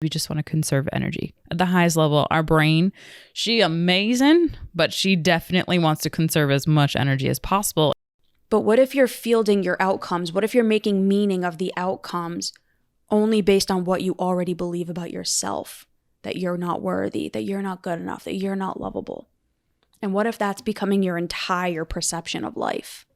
We just want to conserve energy. At the highest level, our brain, she amazing, but she definitely wants to conserve as much energy as possible. But what if you're fielding your outcomes? What if you're making meaning of the outcomes only based on what you already believe about yourself? That you're not worthy, that you're not good enough, that you're not lovable. And what if that's becoming your entire perception of life?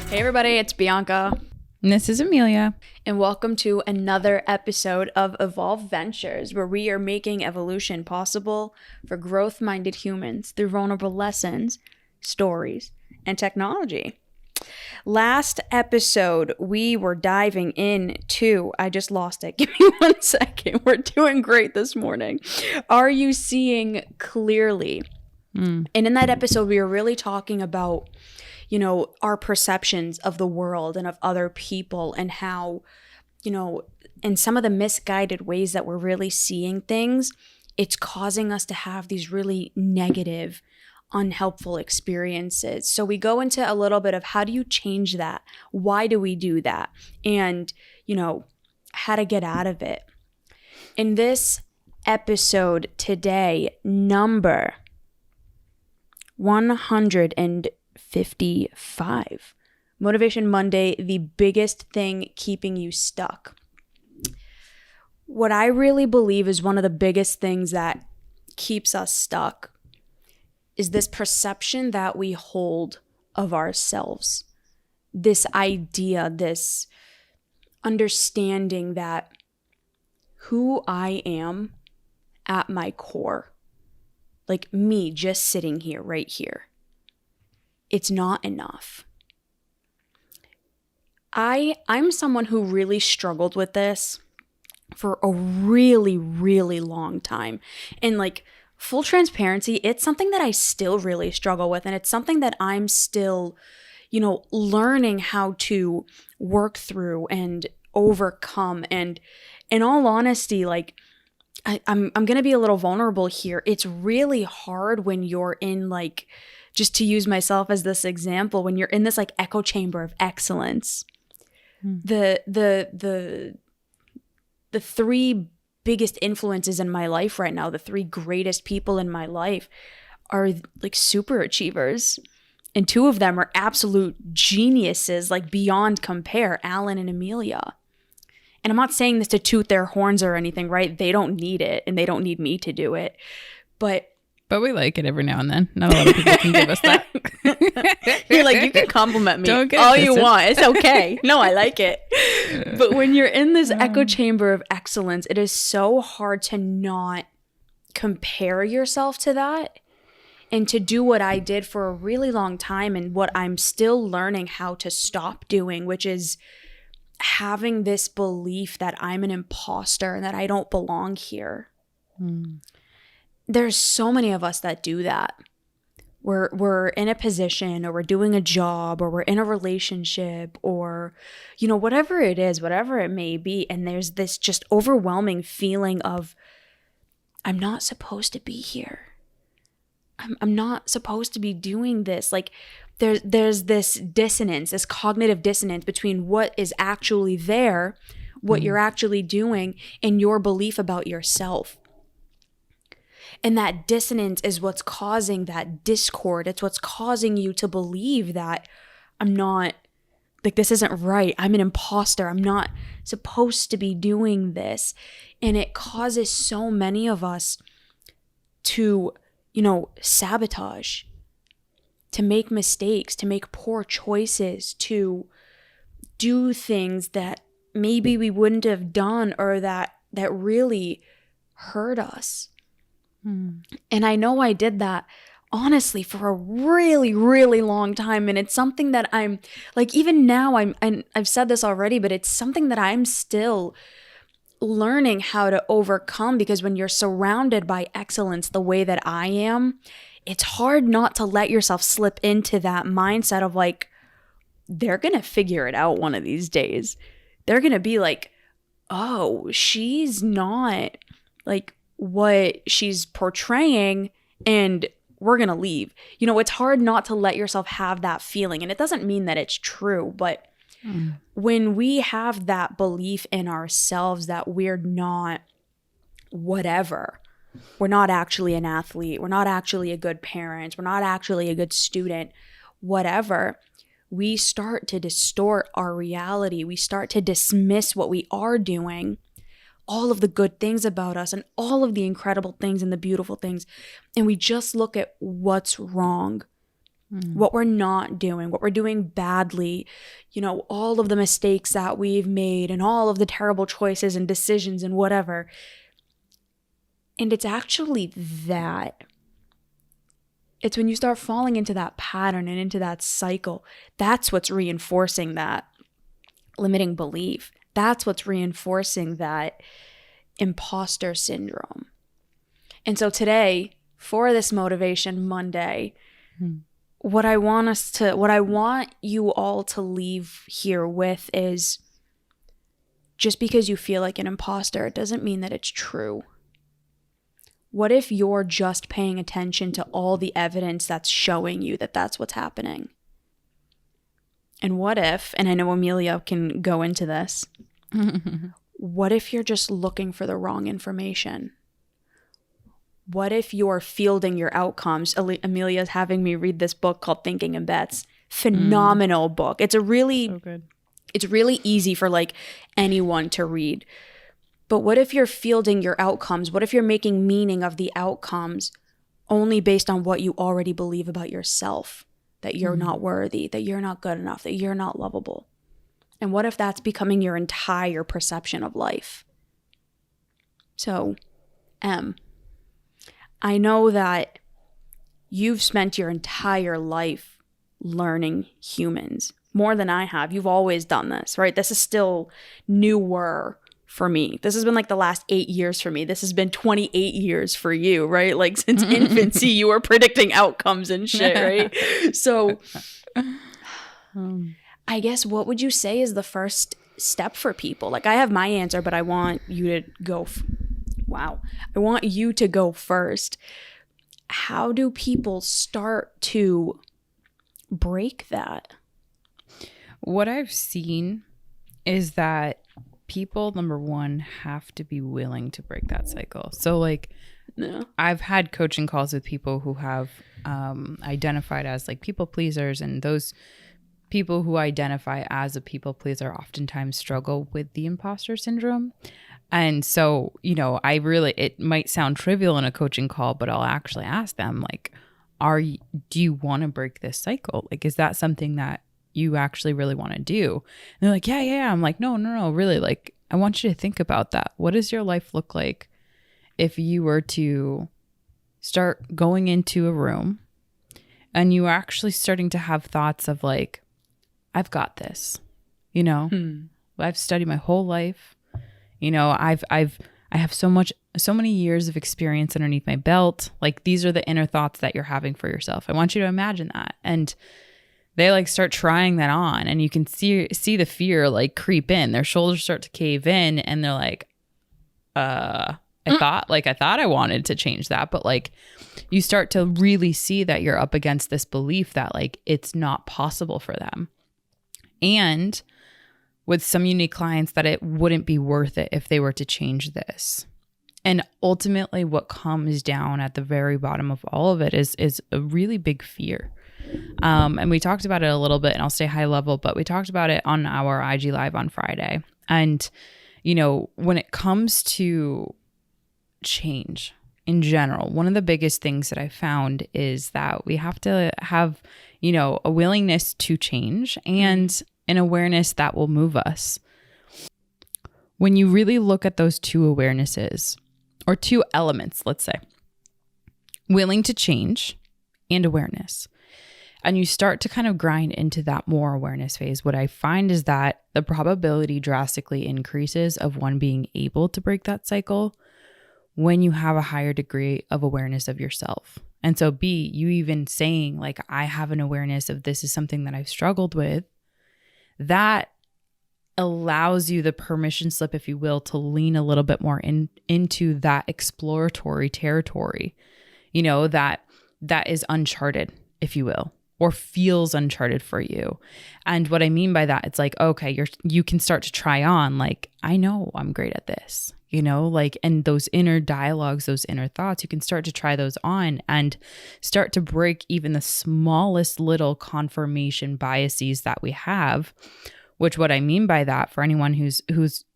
Hey everybody, it's Bianca. And this is Emilia. And welcome to another episode of Evolve Ventures, where we are making evolution possible for growth-minded humans through vulnerable lessons, stories, and technology. Last episode, we were diving into, I just lost it. Give me 1 second. We're doing great this morning. Are you seeing clearly? And in that episode, we were really talking about, our perceptions of the world and of other people and how, in some of the misguided ways that we're really seeing things, it's causing us to have these really negative, unhelpful experiences. So we go into a little bit of how do you change that? Why do we do that? And, how to get out of it. In this episode today, number 155, Motivation Monday, the biggest thing keeping you stuck. What I really believe is one of the biggest things that keeps us stuck is this perception that we hold of ourselves. This idea, this understanding that who I am at my core, like me just sitting here, right here, it's not enough. I'm someone who really struggled with this for a really, really long time. And full transparency, it's something that I still really struggle with. And it's something that I'm still, learning how to work through and overcome. And in all honesty, I'm going to be a little vulnerable here. It's really hard when you're in just to use myself as this example, when you're in this echo chamber of excellence. The three biggest influences in my life right now, the three greatest people in my life are super achievers. And two of them are absolute geniuses, beyond compare, Alan and Emilia. And I'm not saying this to toot their horns or anything, right? They don't need it and they don't need me to do it. But we like it every now and then. Not a lot of people can give us that. You're you can compliment me all you want. It's okay. No, I like it. But when you're in this echo chamber of excellence, it is so hard to not compare yourself to that and to do what I did for a really long time and what I'm still learning how to stop doing, which is having this belief that I'm an imposter and that I don't belong here. There's so many of us that do that. We're in a position, or we're doing a job, or we're in a relationship, or whatever it is, whatever it may be, and there's this just overwhelming feeling of I'm not supposed to be here. I'm not supposed to be doing this. There's this dissonance, this cognitive dissonance between what is actually there, what you're actually doing, and your belief about yourself. And that dissonance is what's causing that discord. It's what's causing you to believe that I'm not, this isn't right. I'm an imposter. I'm not supposed to be doing this. And it causes so many of us to, sabotage, to make mistakes, to make poor choices, to do things that maybe we wouldn't have done or that really hurt us. And I know I did that honestly for a really, really long time. And it's something that I'm even now I've said this already, but it's something that I'm still learning how to overcome, because when you're surrounded by excellence the way that I am, it's hard not to let yourself slip into that mindset of they're going to figure it out one of these days. They're going to be oh, she's not what she's portraying, and we're going to leave. It's hard not to let yourself have that feeling. And it doesn't mean that it's true, but When we have that belief in ourselves that we're not whatever, we're not actually an athlete, we're not actually a good parent, we're not actually a good student, whatever, we start to distort our reality. We start to dismiss what we are doing, all of the good things about us and all of the incredible things and the beautiful things. And we just look at what's wrong, what we're not doing, what we're doing badly, you know, all of the mistakes that we've made and all of the terrible choices and decisions and whatever. And it's actually that. It's when you start falling into that pattern and into that cycle, that's what's reinforcing that limiting belief. That's what's reinforcing that imposter syndrome. And so today, for this Motivation Monday, what I want you all to leave here with is, just because you feel like an imposter, it doesn't mean that it's true. What if you're just paying attention to all the evidence that's showing you that that's what's happening? And what if, and I know Emilia can go into this, what if you're just looking for the wrong information? What if you're fielding your outcomes? Emilia's having me read this book called Thinking in Bets. Phenomenal book. It's so good. It's really easy for like anyone to read. But what if you're fielding your outcomes? What if you're making meaning of the outcomes only based on what you already believe about yourself? That you're not worthy, that you're not good enough, that you're not lovable. And what if that's becoming your entire perception of life? So, I know that you've spent your entire life learning humans, more than I have. You've always done this, right? This is still newer for me. This has been like the last 8 years for me. This has been 28 years for you, right? Like since infancy, you were predicting outcomes and shit, right? So I guess what would you say is the first step for people? Like I have my answer, but I want you to go. I want you to go first. How do people start to break that? What I've seen is that people, number one, have to be willing to break that cycle. So like, I've had coaching calls with people who have identified as like people pleasers, and those people who identify as a people pleaser oftentimes struggle with the imposter syndrome. And so, you know, it might sound trivial in a coaching call, but I'll actually ask them like, do you want to break this cycle? Like, is that something that you actually really want to do? And they're like, yeah. I'm like, no, really. Like, I want you to think about that. What does your life look like if you were to start going into a room and you were actually starting to have thoughts of like, I've got this, you know, I've studied my whole life. You know, I have so many years of experience underneath my belt. Like, these are the inner thoughts that you're having for yourself. I want you to imagine that. And they like start trying that on, and you can see the fear like creep in. Their shoulders start to cave in, and they're like, I thought I wanted to change that. But like, you start to really see that you're up against this belief that like it's not possible for them. And with some unique clients, that it wouldn't be worth it if they were to change this. And ultimately what comes down at the very bottom of all of it is a really big fear. And we talked about it a little bit, and I'll stay high level, but we talked about it on our IG Live on Friday. And, you know, when it comes to change in general, one of the biggest things that I found is that we have to have, you know, a willingness to change and an awareness that will move us. When you really look at those two awarenesses, or two elements, let's say, willing to change and awareness, and you start to kind of grind into that more awareness phase, what I find is that the probability drastically increases of one being able to break that cycle when you have a higher degree of awareness of yourself. And so B, you even saying like, I have an awareness of this is something that I've struggled with, that allows you the permission slip, if you will, to lean a little bit more into that exploratory territory, you know, that is uncharted, if you will. or feels uncharted for you. And what I mean by that, it's like, okay, you can start to try on, like, I know I'm great at this, you know, like, and those inner dialogues, those inner thoughts, you can start to try those on and start to break even the smallest little confirmation biases that we have. Which what I mean by that, for anyone who's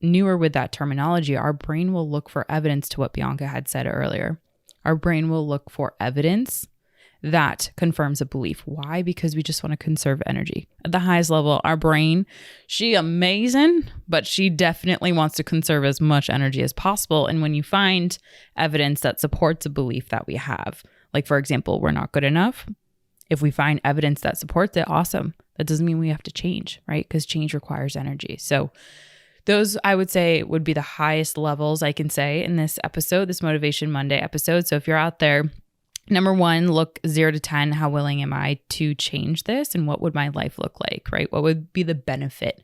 newer with that terminology, our brain will look for evidence to what Bianca had said earlier. Our brain will look for evidence that confirms a belief. Why? Because we just want to conserve energy. At the highest level, our brain, she amazing, but she definitely wants to conserve as much energy as possible. And when you find evidence that supports a belief that we have, like for example, we're not good enough, if we find evidence that supports it, awesome. That doesn't mean we have to change, right? Because change requires energy. So those, I would say, would be the highest levels I can say in this episode, this Motivation Monday episode. So if you're out there, number one, look 0 to 10. How willing am I to change this? And what would my life look like, right? What would be the benefit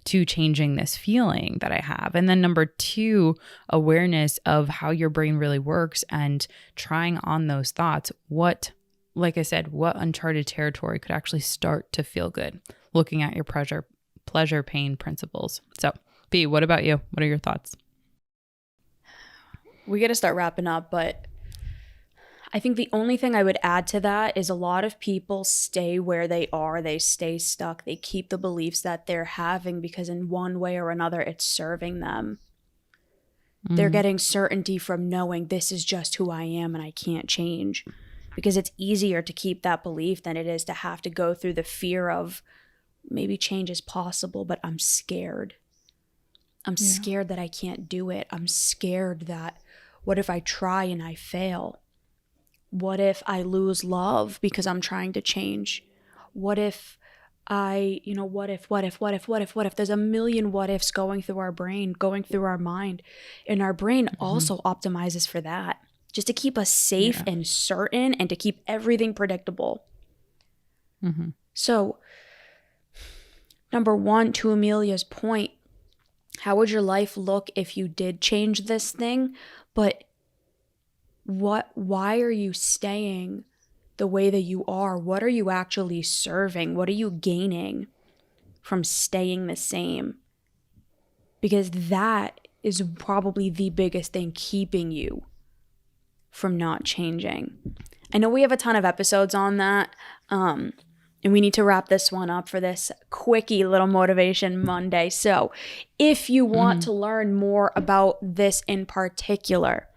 to changing this feeling that I have? And then number two, awareness of how your brain really works and trying on those thoughts. Like I said, what uncharted territory could actually start to feel good? Looking at your pleasure, pain principles. So, B, what about you? What are your thoughts? We got to start wrapping up, but I think the only thing I would add to that is a lot of people stay where they are. They stay stuck. They keep the beliefs that they're having because in one way or another, it's serving them. Mm-hmm. They're getting certainty from knowing this is just who I am and I can't change. Because it's easier to keep that belief than it is to have to go through the fear of maybe change is possible, but I'm scared. I'm scared that I can't do it. I'm scared that what if I try and I fail? What if I lose love because I'm trying to change? What if what if? There's a million what ifs going through our brain, going through our mind. And our brain also optimizes for that. Just to keep us safe and certain and to keep everything predictable. Mm-hmm. So, number one, to Emilia's point, how would your life look if you did change this thing? But why are you staying the way that you are? What are you actually serving? What are you gaining from staying the same? Because that is probably the biggest thing keeping you from not changing. I know we have a ton of episodes on that, and we need to wrap this one up for this quickie little Motivation Monday. So if you want to learn more about this in particular,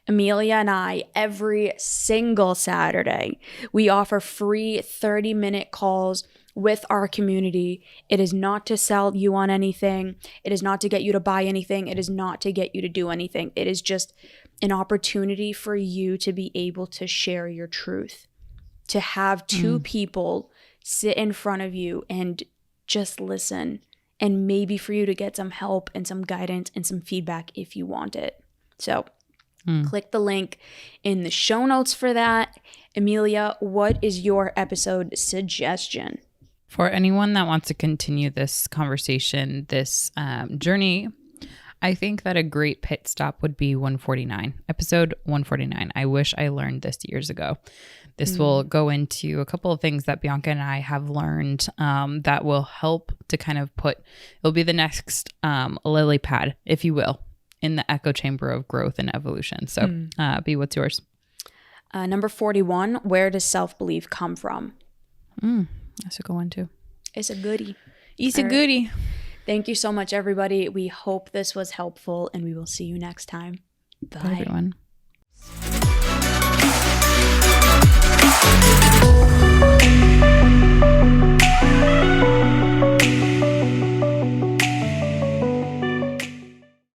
Emilia and I, every single Saturday, we offer free 30-minute calls with our community. It is not to sell you on anything. It is not to get you to buy anything. It is not to get you to do anything. It is just an opportunity for you to be able to share your truth, to have two people sit in front of you and just listen, and maybe for you to get some help and some guidance and some feedback if you want it. So click the link in the show notes for that. Emilia, what is your episode suggestion? For anyone that wants to continue this conversation, this journey, I think that a great pit stop would be 149, episode 149. I wish I learned this years ago. This will go into a couple of things that Bianca and I have learned that will help to kind of it'll be the next lily pad, if you will, in the echo chamber of growth and evolution. So B, what's yours? Number 41, where does self-belief come from? That's a good one too. It's a goodie. It's a goodie. Thank you so much, everybody. We hope this was helpful, and we will see you next time. Bye. Bye, everyone.